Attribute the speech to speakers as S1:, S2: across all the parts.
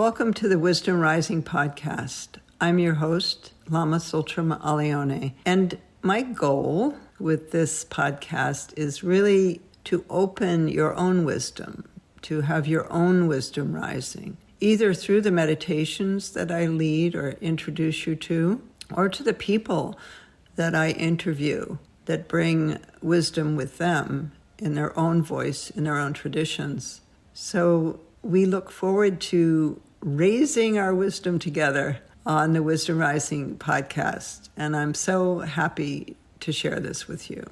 S1: Welcome to the Wisdom Rising podcast. I'm your host, Lama Tsultrim Alione, and my goal with this podcast is really to open your own wisdom, to have your own wisdom rising, either through the meditations that I lead or introduce you to, or to the people that I interview that bring wisdom with them in their own voice, in their own traditions. So we look forward to raising our wisdom together on the Wisdom Rising podcast, and I'm so happy to share this with you.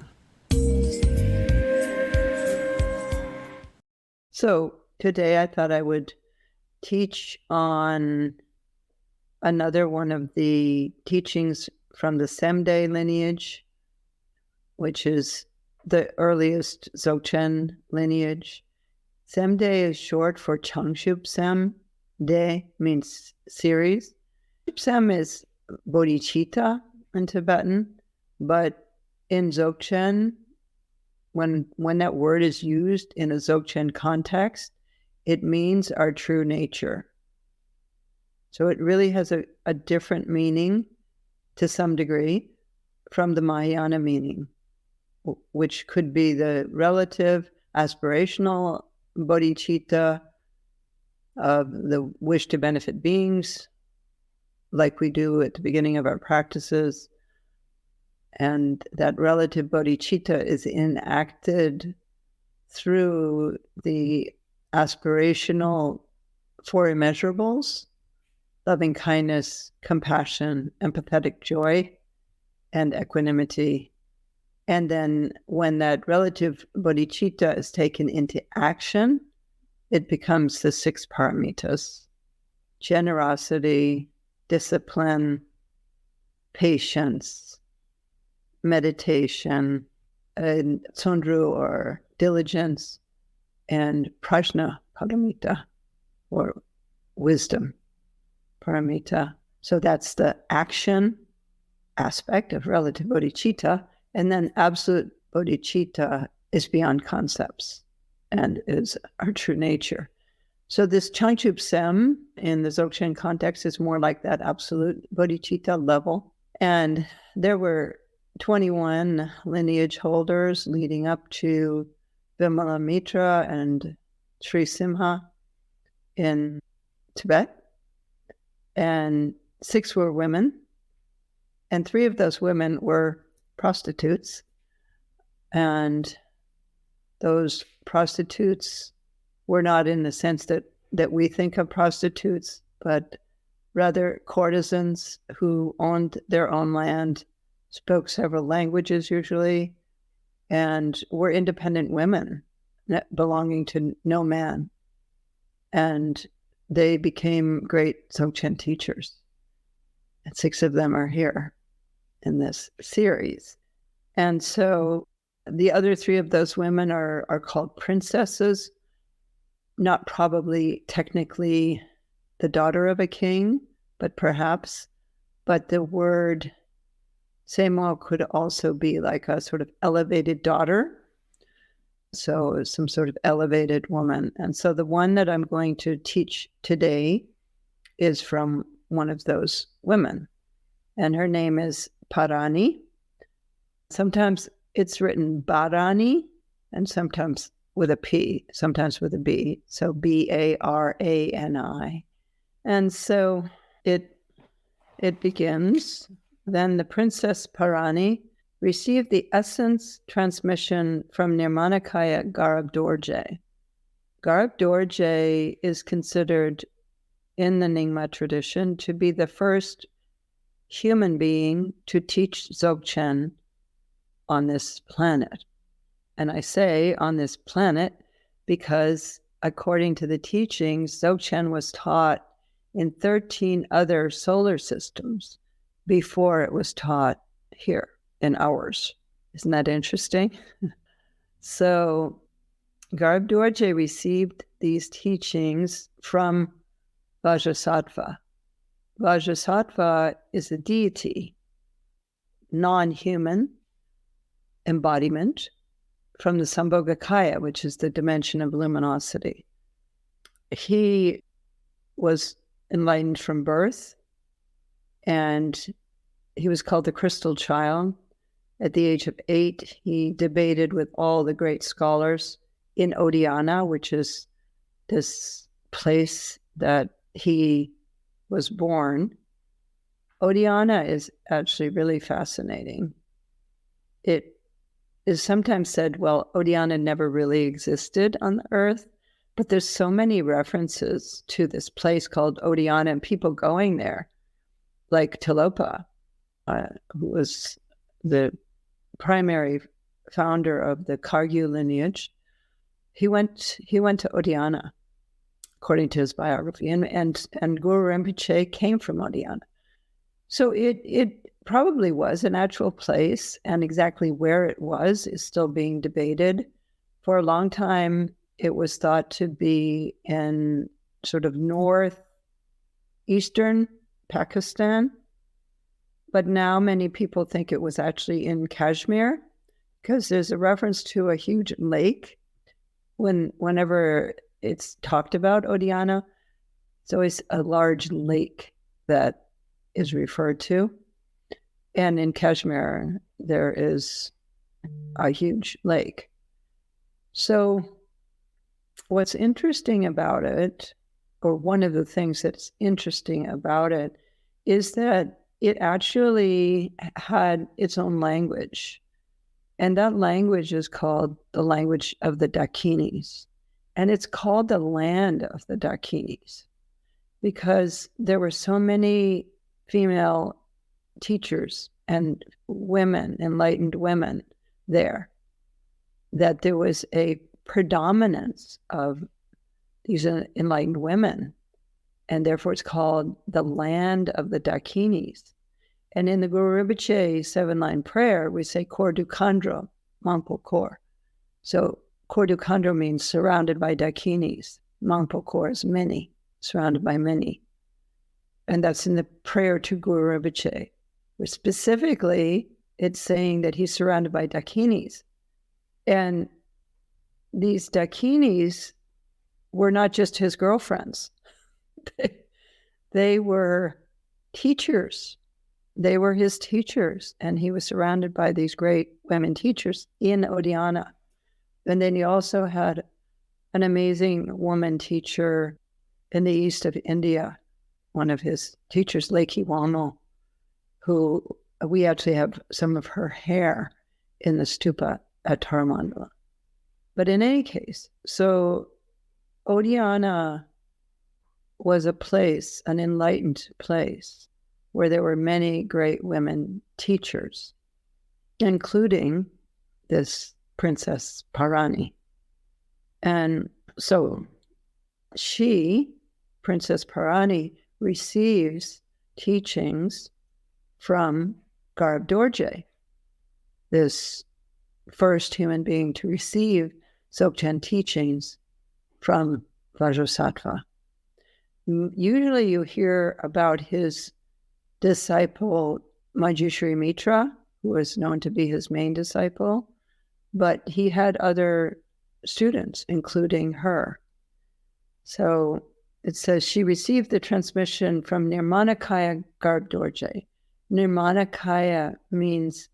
S1: So today I thought I would teach on another one of the teachings from the Semde lineage, which is the earliest Dzogchen lineage. Semde is short for Changshub Sem. De means series. Sem is bodhicitta in Tibetan, but in Dzogchen, when that word is used in a Dzogchen context, it means our true nature. So it really has a different meaning to some degree from the Mahayana meaning, which could be the relative aspirational bodhicitta of the wish to benefit beings, like we do at the beginning of our practices. And that relative bodhicitta is enacted through the aspirational four immeasurables: loving kindness, compassion, empathetic joy, and equanimity. And then when that relative bodhicitta is taken into action, it becomes the six paramitas: generosity, discipline, patience, meditation, and tsundru or diligence, and prajna paramita or wisdom paramita. So that's the action aspect of relative bodhicitta. And then absolute bodhicitta is beyond concepts and is our true nature. So this Changshub Sem in the Dzogchen context is more like that absolute bodhicitta level. And there were 21 lineage holders leading up to Vimalamitra and Sri Simha in Tibet. And 6 were women. And 3 of those women were prostitutes. And those prostitutes were not in the sense that we think of prostitutes, but rather courtesans who owned their own land, spoke several languages usually, and were independent women belonging to no man. And they became great Dzogchen teachers. And 6 of them are here in this series. And so the other 3 of those women are called princesses, not probably technically the daughter of a king, but perhaps. But the word Semo could also be like a sort of elevated daughter. So some sort of elevated woman. And so the one that I'm going to teach today is from one of those women. And her name is Parani. Sometimes it's written Barani, and sometimes with a P, sometimes with a B. So Barani. And so it begins. Then the Princess Parani received the essence transmission from Nirmanakaya Garab Dorje. Garab Dorje is considered in the Nyingma tradition to be the first human being to teach Dzogchen on this planet. And I say on this planet because according to the teachings, Dzogchen was taught in 13 other solar systems before it was taught here in ours. Isn't that interesting? So Garb Dorje received these teachings from Vajrasattva. Vajrasattva is a deity, non-human embodiment from the Sambhogakaya, which is the dimension of luminosity. He was enlightened from birth, and he was called the Crystal Child. At the age of 8, he debated with all the great scholars in Oddiyana, which is this place that he was born. Oddiyana is actually really fascinating. It is sometimes said, well, Oddiyana never really existed on the earth, but there's so many references to this place called Oddiyana and people going there, like Tilopa, who was the primary founder of the Kargyu lineage. He went to Oddiyana, according to his biography, and Guru Rinpoche came from Oddiyana. So it probably was an actual place, and exactly where it was is still being debated. For a long time, it was thought to be in sort of northeastern Pakistan, but now many people think it was actually in Kashmir, because there's a reference to a huge lake. Whenever it's talked about Oddiyana, it's always a large lake that is referred to. And in Kashmir, there is a huge lake. So what's interesting about it, or one of the things that's interesting about it, is that it actually had its own language. And that language is called the language of the Dakinis. And it's called the land of the Dakinis because there were so many female teachers and women, enlightened women there, that there was a predominance of these enlightened women. And therefore it's called the land of the Dakinis. And in the Guru Rinpoche 7-line prayer, we say Kor Dukandro, Mangpo Kor. So Kor Dukandro means surrounded by Dakinis. Mangpo Kor is many, surrounded by many. And that's in the prayer to Guru Rinpoche, where specifically it's saying that he's surrounded by Dakinis. And these Dakinis were not just his girlfriends. They were teachers. They were his teachers. And he was surrounded by these great women teachers in Oddiyana. And then he also had an amazing woman teacher in the east of India, one of his teachers, Lekhi Wano, who we actually have some of her hair in the stupa at Taramandala. But in any case, so Oddiyana was a place, an enlightened place, where there were many great women teachers, including this Princess Parani. And so she, Princess Parani, receives teachings from Garb Dorje, this first human being to receive Dzogchen teachings from Vajrasattva. Usually you hear about his disciple Manjushri Mitra, who was known to be his main disciple, but he had other students, including her. So it says she received the transmission from Nirmanakaya Garb Dorje. Nirmanakaya means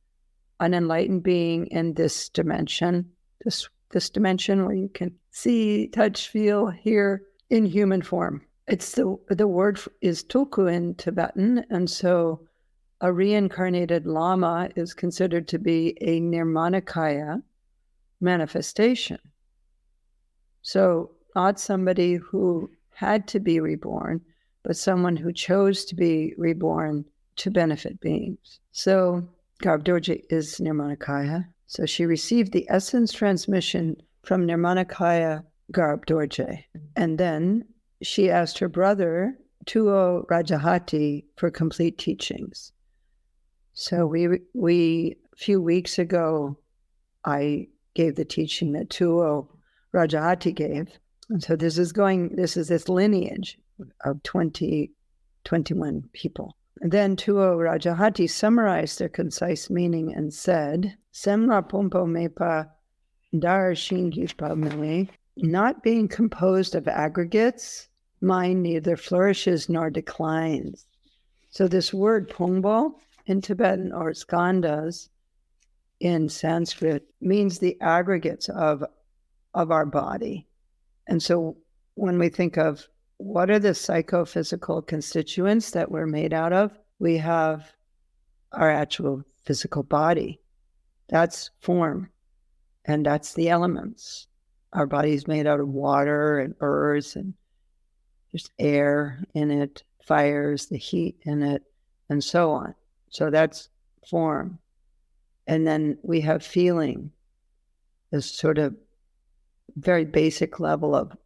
S1: an enlightened being in this dimension, this dimension where you can see, touch, feel, hear in human form. It's the word is tulku in Tibetan, and so a reincarnated Lama is considered to be a Nirmanakaya manifestation. So not somebody who had to be reborn, but someone who chose to be reborn to benefit beings. So Garb Dorje is Nirmanakaya. So she received the essence transmission from Nirmanakaya Garb Dorje. And then she asked her brother, Tuo Rajahati, for complete teachings. So we a few weeks ago, I gave the teaching that Tuo Rajahati gave. And so this is this lineage of 21 people. And then Tuo Rajahati summarized their concise meaning and said, Semra Pompo Mepa Dar Shingipa Mele, not being composed of aggregates, mind neither flourishes nor declines. So this word pongbo in Tibetan or skandhas in Sanskrit means the aggregates of our body. And so when we think of what are the psychophysical constituents that we're made out of, we have our actual physical body. That's form, and that's the elements. Our body is made out of water and earth, and there's air in it, fires, the heat in it, and so on. So that's form. And then we have feeling, this sort of very basic level of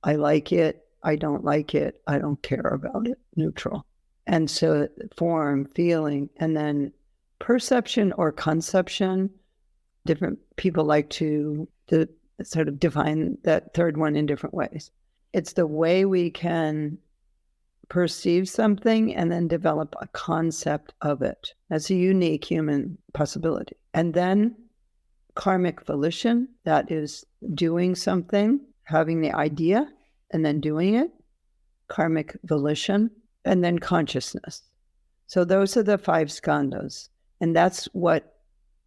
S1: I like it, I don't like it, I don't care about it, neutral. And so form, feeling, and then perception or conception. Different people like to sort of define that third one in different ways. It's the way we can perceive something and then develop a concept of it. That's a unique human possibility. And then karmic volition, that is doing something, having the idea and then doing it, karmic volition, and then consciousness. So those are the 5 skandhas, and that's what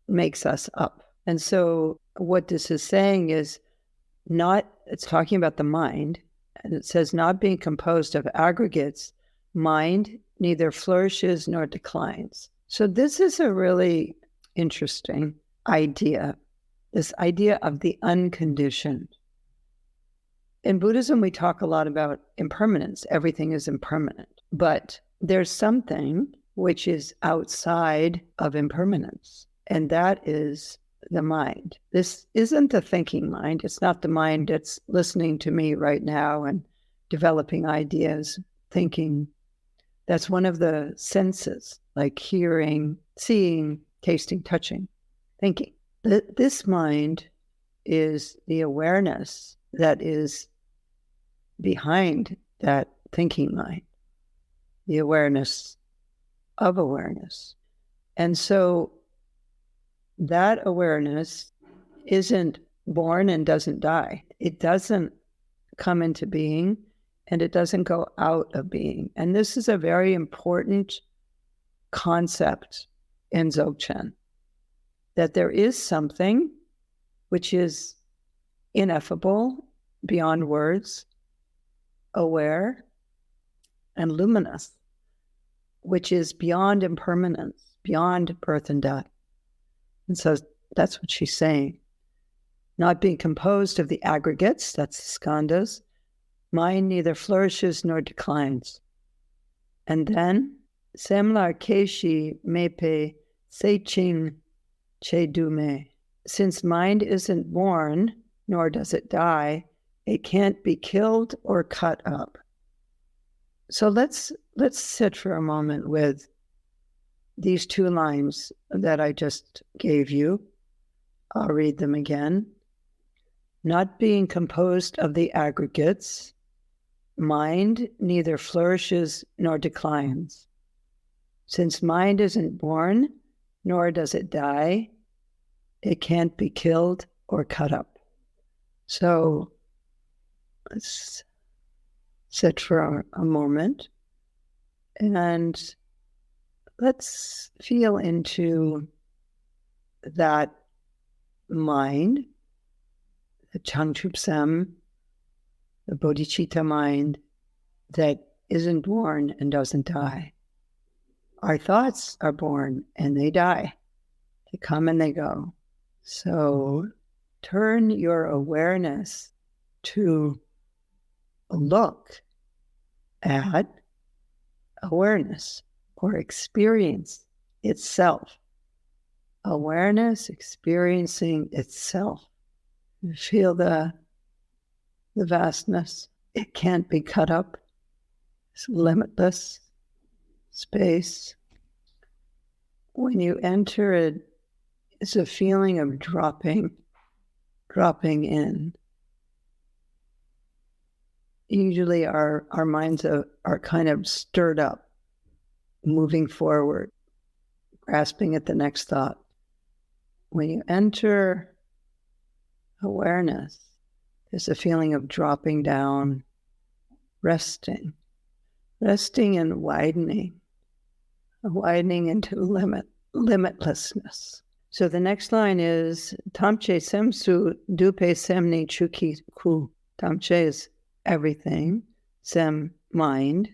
S1: makes us up. And so what this is saying is it's talking about the mind, and it says not being composed of aggregates, mind neither flourishes nor declines. So this is a really interesting idea, this idea of the unconditioned. In Buddhism, we talk a lot about impermanence. Everything is impermanent. But there's something which is outside of impermanence, and that is the mind. This isn't the thinking mind. It's not the mind that's listening to me right now and developing ideas, thinking. That's one of the senses, like hearing, seeing, tasting, touching, thinking. This mind is the awareness that is behind that thinking mind, the awareness of awareness. And so that awareness isn't born and doesn't die. It doesn't come into being and it doesn't go out of being. And this is a very important concept in Dzogchen, that there is something which is ineffable, beyond words, aware, and luminous, which is beyond impermanence, beyond birth and death. And so that's what she's saying. Not being composed of the aggregates, that's the skandhas, mind neither flourishes nor declines. And then, semlar keshi mepe seching che dume. Since mind isn't born, nor does it die, it can't be killed or cut up. So let's sit for a moment with these 2 lines that I just gave you. I'll read them again. Not being composed of the aggregates, mind neither flourishes nor declines. Since mind isn't born, nor does it die, it can't be killed or cut up. So let's sit for a moment and let's feel into that mind, the Changchupsem, the bodhicitta mind that isn't born and doesn't die. Our thoughts are born and they die. They come and they go. So turn your awareness to look at awareness or experience itself. Awareness experiencing itself. You feel the vastness. It can't be cut up. It's limitless space. When you enter it, it's a feeling of dropping in. Usually our minds are kind of stirred up, moving forward, grasping at the next thought. When you enter awareness, there's a feeling of dropping down, resting, resting and widening into limitlessness. So the next line is Tamche Semsu Dupe Semni Chuki Ku. Tamche is everything, Sem mind,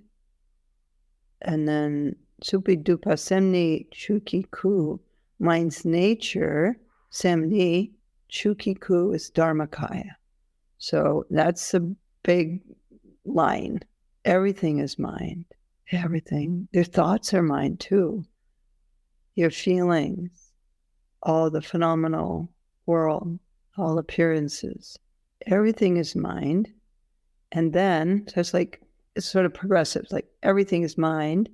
S1: and then Supi Dupa Semni Chuki Ku, mind's nature, Semni Chuki Ku is Dharmakaya. So that's a big line. Everything is mind. Everything. Your thoughts are mind too. Your feelings, all the phenomenal world, all appearances. Everything is mind. And then, so it's sort of progressive. Like everything is mind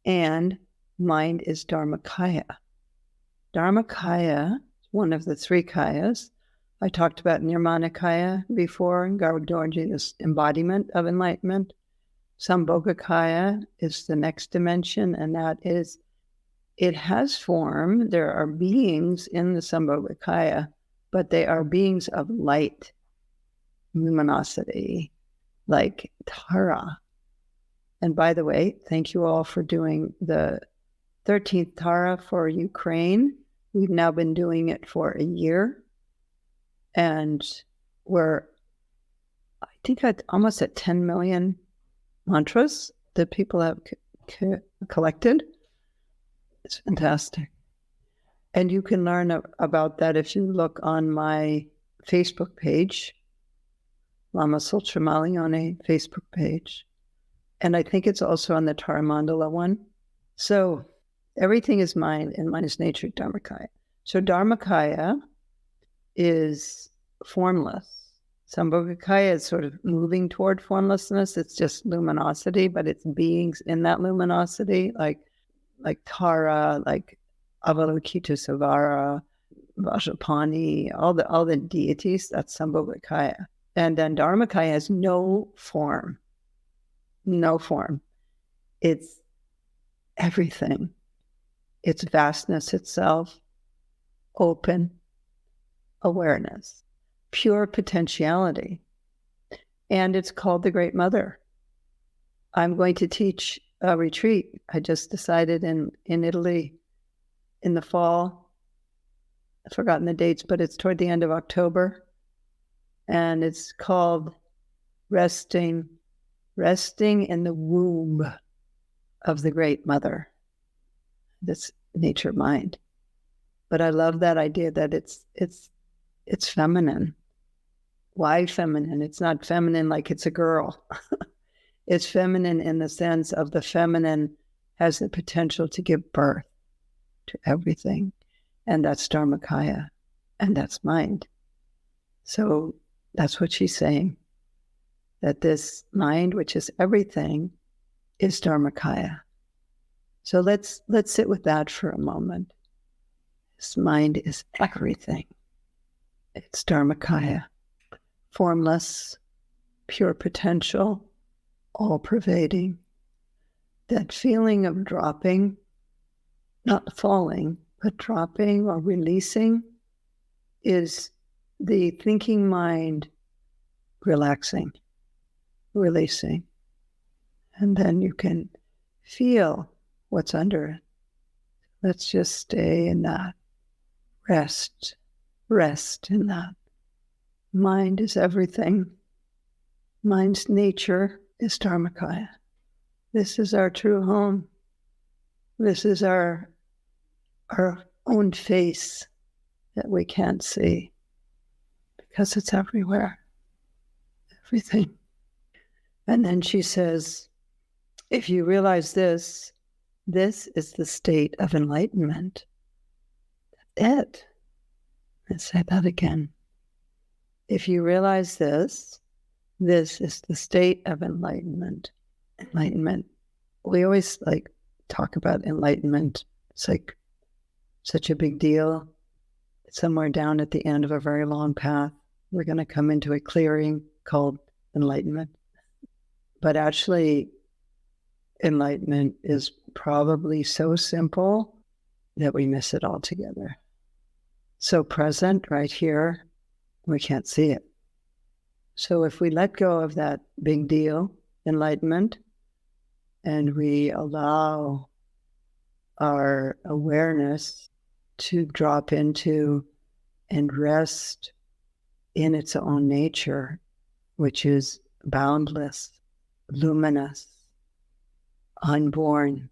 S1: and mind is Dharmakaya. Dharmakaya, one of the three kayas. I talked about Nirmanakaya before, Garbhodorji, this embodiment of enlightenment. Sambhogakaya is the next dimension, and that is, it has form. There are beings in the Sambhogakaya, but they are beings of light, luminosity, like Tara. And by the way, thank you all for doing the 13th Tara for Ukraine. We've now been doing it for a year. And we're, I think, almost at 10 million mantras that people have collected. It's fantastic. And you can learn about that if you look on my Facebook page, Lama Tsultrim Alione Facebook page. And I think it's also on the Tara Mandala one. So everything is mind and mind is nature, Dharmakaya. So Dharmakaya is formless. Sambhogakaya is sort of moving toward formlessness. It's just luminosity, but it's beings in that luminosity, like Tara, like Avalokitesvara, Vajrapani, all the deities. That's Sambhogakaya. And then Dharmakaya has no form. No form. It's everything. It's vastness itself, open awareness, pure potentiality. And it's called the Great Mother. I'm going to teach a retreat. I just decided in Italy in the fall. I've forgotten the dates, but it's toward the end of October. And it's called Resting in the Womb of the Great Mother. This nature mind. But I love that idea that it's feminine. Why feminine? It's not feminine like it's a girl. It's feminine in the sense of the feminine has the potential to give birth to everything. And that's Dharmakaya. And that's mind. So that's what she's saying. That this mind, which is everything, is Dharmakaya. So let's sit with that for a moment. This mind is everything. It's Dharmakaya. Formless, pure potential, all-pervading. That feeling of dropping, not falling, but dropping or releasing, is the thinking mind relaxing, releasing. And then you can feel what's under it. Let's just stay in that. Rest in that. Mind is everything. Mind's nature is Dharmakaya. This is our true home. This is our own face that we can't see because it's everywhere. Everything. And then she says, if you realize this is the state of enlightenment. That's it. Let's say that again. If you realize this is the state of enlightenment. Enlightenment. We always talk about enlightenment. It's like such a big deal. It's somewhere down at the end of a very long path. We're going to come into a clearing called enlightenment. But actually, enlightenment is probably so simple that we miss it altogether. So present right here, we can't see it. So if we let go of that big deal enlightenment, and we allow our awareness to drop into and rest in its own nature, which is boundless, luminous, unborn,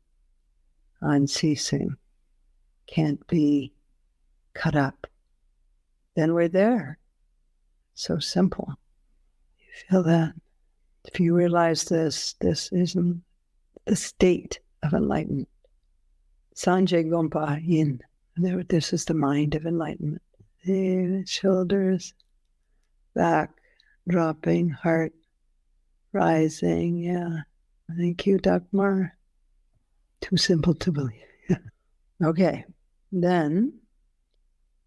S1: unceasing, can't be cut up, then we're there. So simple. You feel that? If you realize this is the state of enlightenment. Sanjay Gompa Yin. This is the mind of enlightenment. The shoulders, back, dropping, heart, rising. Yeah. Thank you, Dagmar. Too simple to believe. Okay. Then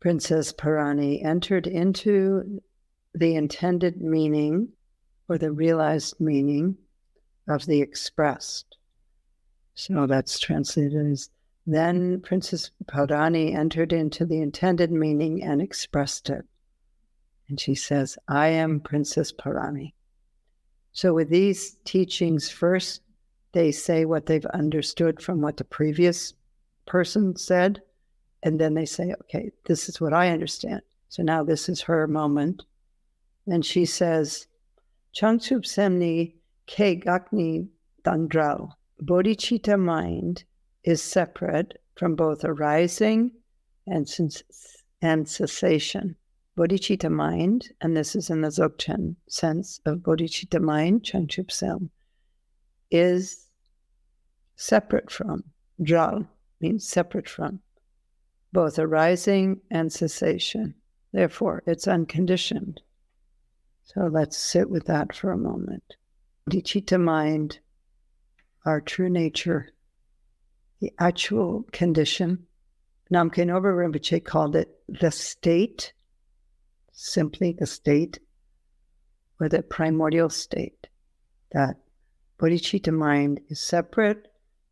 S1: Princess Parani entered into the intended meaning or the realized meaning of the expressed. So that's translated as, then Princess Parani entered into the intended meaning and expressed it. And she says, I am Princess Parani. So with these teachings, first they say what they've understood from what the previous person said, and then they say, okay, this is what I understand. So now this is her moment. And she says, Changchup Semni Ke Gakni Dandral. Bodhicitta mind is separate from both arising and cessation. Bodhicitta mind, and this is in the Dzogchen sense of bodhicitta mind, Changchup Sem, is separate from, Dral means separate from, both arising and cessation. Therefore, it's unconditioned. So let's sit with that for a moment. Bodhicitta mind, our true nature, the actual condition. Namkhen Oba Rinpoche called it the state, simply the state, or the primordial state, that bodhicitta mind is separate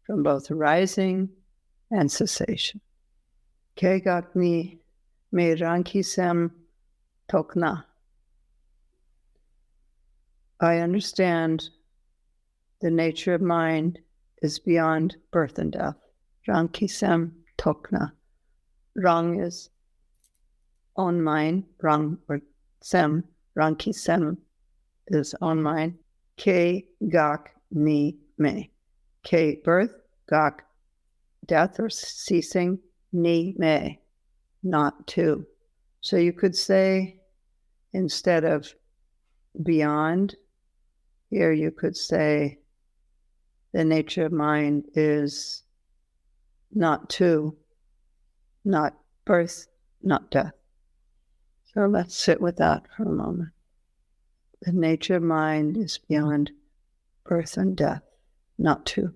S1: from both arising and cessation. Ke Gakni me Rankisem Tokna. I understand the nature of mind is beyond birth and death. Rankisem Tokna. Rang is on mind, Rang or Sem, Rankisem is on mind. Ke Gak Ni Me. Ke birth, Gak death or ceasing, Ni Me not to. So you could say, instead of beyond, here you could say the nature of mind is not to, not birth, not death. So let's sit with that for a moment. The nature of mind is beyond birth and death, not to.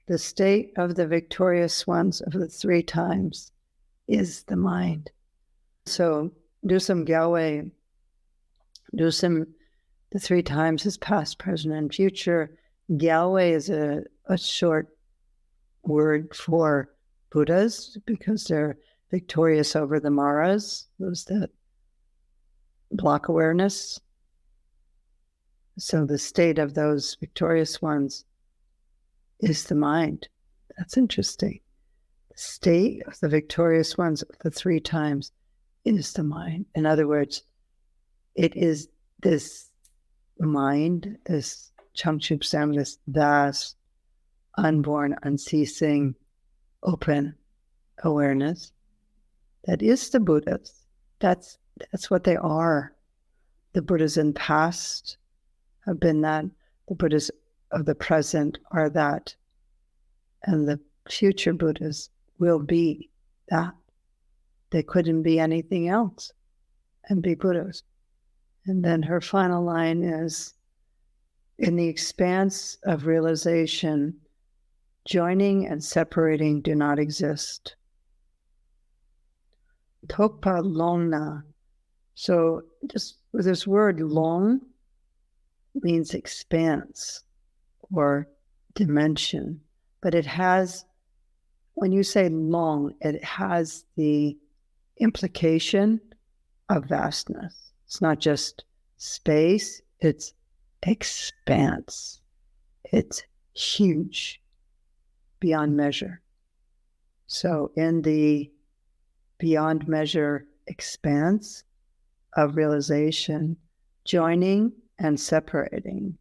S1: The state of the victorious ones of the three times is the mind. So do some Galway, the three times is past, present, and future. Galway is a short word for Buddhas because they're victorious over the Maras, those that block awareness. So the state of those victorious ones is the mind. That's interesting. The state of the victorious ones of the three times is the mind. In other words, it is this mind, this Changchup Sem, this vast, unborn, unceasing, open awareness that is the Buddhas. That's what they are. The Buddhas in the past have been that. The Buddhas of the present are that. And the future Buddhas will be that. They couldn't be anything else and be Buddhas. And then her final line is, in the expanse of realization, joining and separating do not exist. Tokpa longna. So just with this word long means expanse or dimension, but it has, when you say long, it has the implication of vastness. It's not just space, it's expanse. It's huge, beyond measure. So in the beyond measure expanse of realization, joining and separating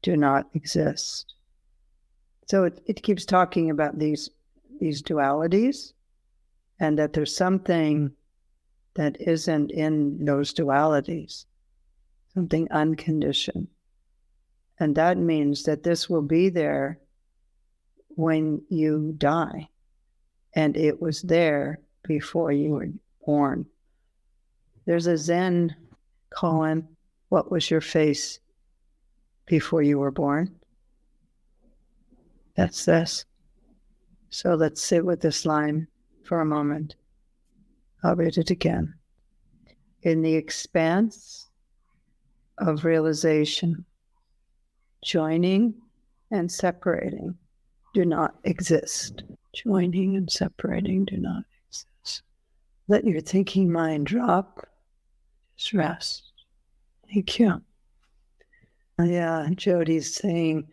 S1: do not exist. So it keeps talking about these dualities, and that there's something that isn't in those dualities, something unconditioned. And that means that this will be there when you die. And it was there before you were born. There's a Zen koan, what was your face before you were born? That's this. So let's sit with this line for a moment. I'll read it again. In the expanse of realization, joining and separating do not exist. Joining and separating do not exist. Let your thinking mind drop. Just rest. Thank you. Yeah, Jody's saying,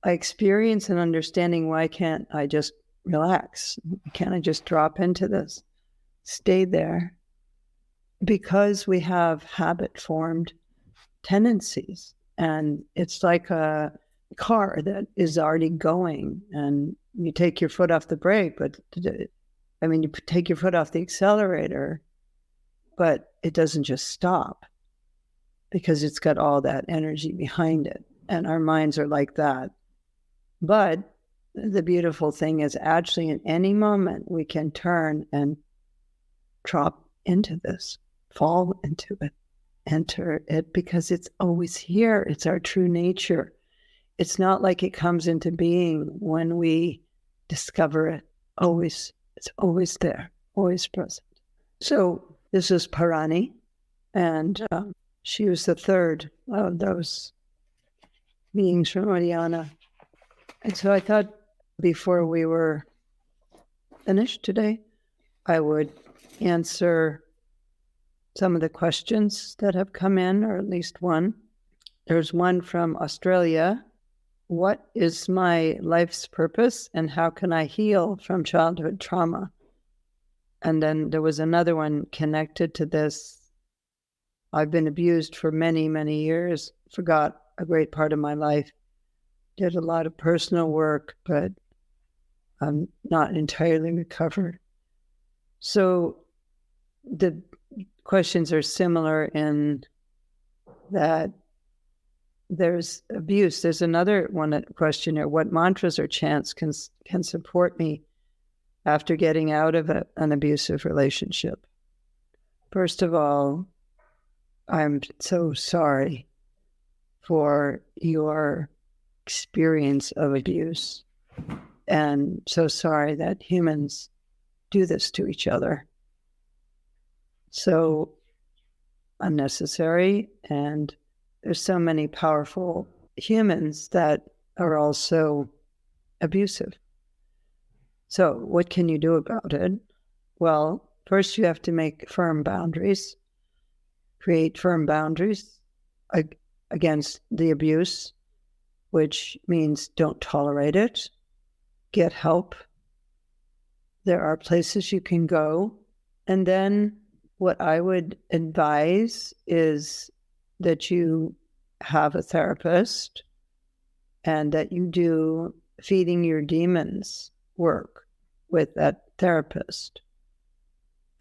S1: I experience an understanding. Why can't I just relax? Can't I just drop into this? Stay there. Because we have habit-formed tendencies. And it's like a car that is already going, and you take your foot off the brake, but you take your foot off the accelerator, but it doesn't just stop because it's got all that energy behind it. And our minds are like that. But the beautiful thing is actually in any moment we can turn and drop into this, fall into it, enter it, because it's always here. It's our true nature. It's not like it comes into being when we discover it. It's always there, always present. So this is Parani, and she was the third of those beings from Oddiyana. And so I thought before we were finished today, I would answer some of the questions that have come in, or at least one. There's one from Australia. What is my life's purpose, and how can I heal from childhood trauma? And then there was another one connected to this. I've been abused for many, many years, forgot a great part of my life, did a lot of personal work, but I'm not entirely recovered. So the questions are similar in that there's abuse. There's another one question here. What mantras or chants can support me after getting out of an abusive relationship? First of all, I'm so sorry for your experience of abuse, and so sorry that humans do this to each other. So unnecessary, and there's so many powerful humans that are also abusive. So what can you do about it? Well, first you have to make firm boundaries, create firm boundaries against the abuse, which means don't tolerate it, get help. There are places you can go. And then what I would advise is that you have a therapist and that you do feeding your demons work with that therapist.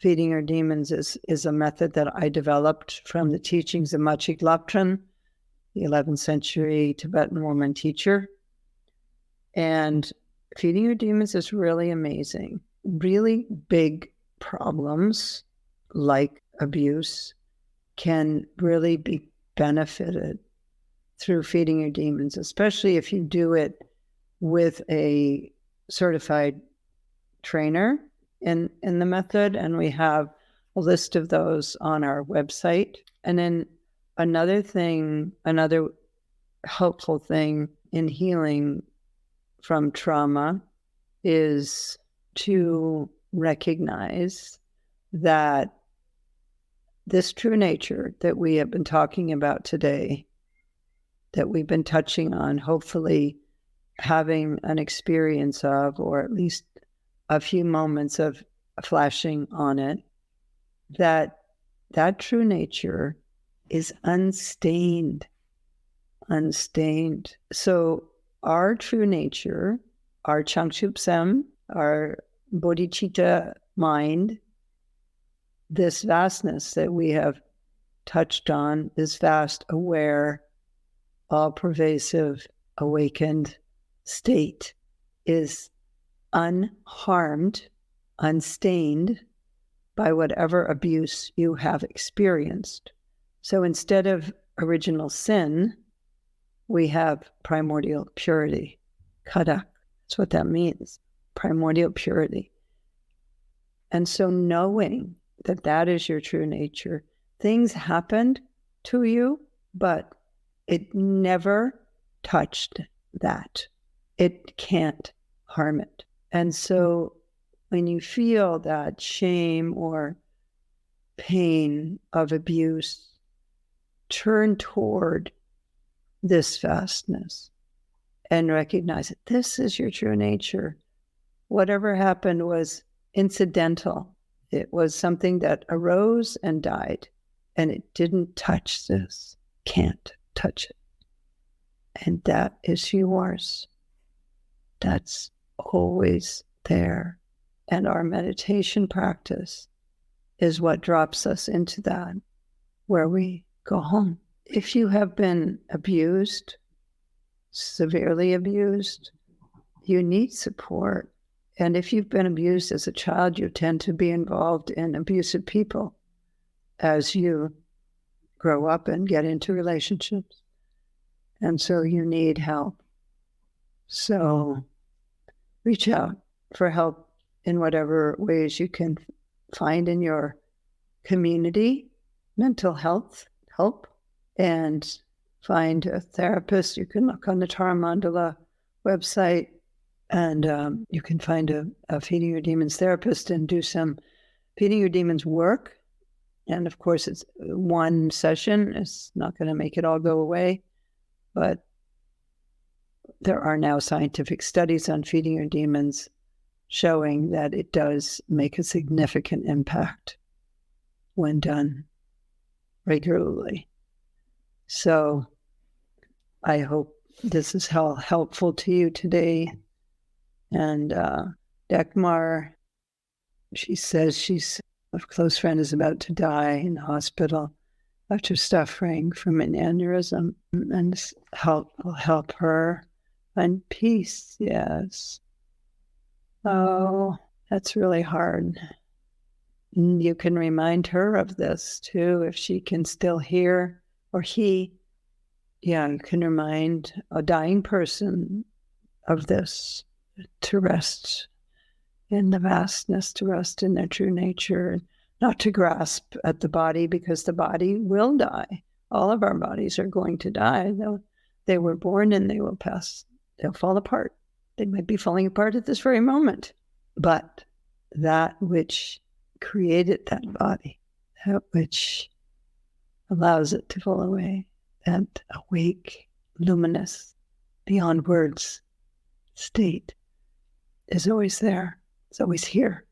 S1: Feeding your demons is a method that I developed from the teachings of Lama Tsultrim, the 11th century Tibetan woman teacher. And feeding your demons is really amazing. Really big problems like abuse can really be benefited through feeding your demons, especially if you do it with a certified trainer in the method. And we have a list of those on our website. And then another helpful thing in healing from trauma is to recognize that this true nature that we have been talking about today, that we've been touching on, hopefully having an experience of, or at least a few moments of flashing on it, that true nature is unstained. So our true nature, our Changchupsem, our bodhicitta mind, this vastness that we have touched on, this vast, aware, all-pervasive, awakened state is unharmed, unstained by whatever abuse you have experienced. So instead of original sin, we have primordial purity. Kadak, that's what that means, primordial purity. And so knowing that that is your true nature, things happened to you, but it never touched that. It can't harm it. And so when you feel that shame or pain of abuse, turn toward this vastness and recognize that this is your true nature. Whatever happened was incidental. It was something that arose and died, and it didn't touch this, can't touch it. And that is yours. That's always there. And our meditation practice is what drops us into that, where we go home. If you have been abused, severely abused, you need support. And if you've been abused as a child, you tend to be involved in abusive people as you grow up and get into relationships. And so you need help. So reach out for help in whatever ways you can find in your community, mental health help, and find a therapist. You can look on the Tara Mandala website, and you can find a Feeding Your Demons therapist and do some Feeding Your Demons work. And of course, it's one session. It's not going to make it all go away, but there are now scientific studies on Feeding Your Demons showing that it does make a significant impact when done regularly. So I hope this is helpful to you today. And Dekmar, she says a close friend is about to die in the hospital after suffering from an aneurysm, and this will help her find peace. Yes. Oh, that's really hard. You can remind her of this too, if she can still hear, or he. Yeah, you can remind a dying person of this, to rest in the vastness, to rest in their true nature, not to grasp at the body, because the body will die. All of our bodies are going to die. They were born and they will pass. They'll fall apart. They might be falling apart at this very moment. But that which created that body, that which allows it to fall away, that awake, luminous, beyond words state is always there. It's always here.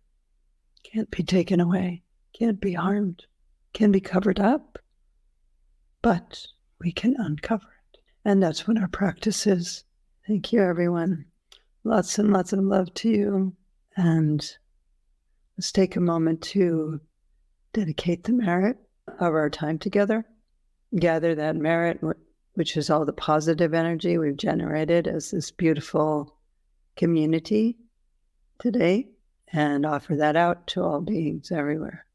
S1: Can't be taken away. Can't be harmed. Can be covered up. But we can uncover it. And that's what our practice is. Thank you, everyone. Lots and lots of love to you. And let's take a moment to dedicate the merit of our time together. Gather that merit, which is all the positive energy we've generated as this beautiful community today, and offer that out to all beings everywhere.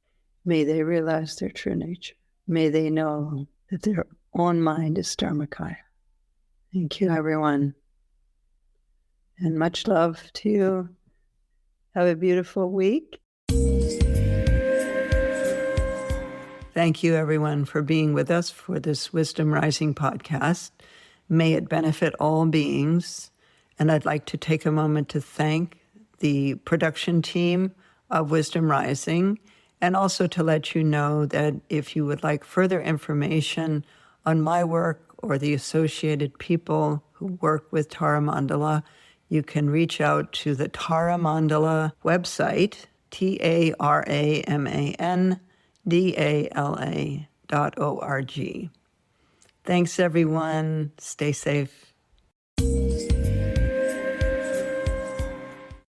S1: May they realize their true nature. May they know that their own mind is Dharmakaya. Thank you, everyone. And much love to you. Have a beautiful week. Thank you, everyone, for being with us for this Wisdom Rising podcast. May it benefit all beings. And I'd like to take a moment to thank the production team of Wisdom Rising, and also to let you know that if you would like further information on my work or the associated people who work with Tara Mandala, you can reach out to the Tara Mandala website, TARAMANDALA.org. Thanks, everyone. Stay safe.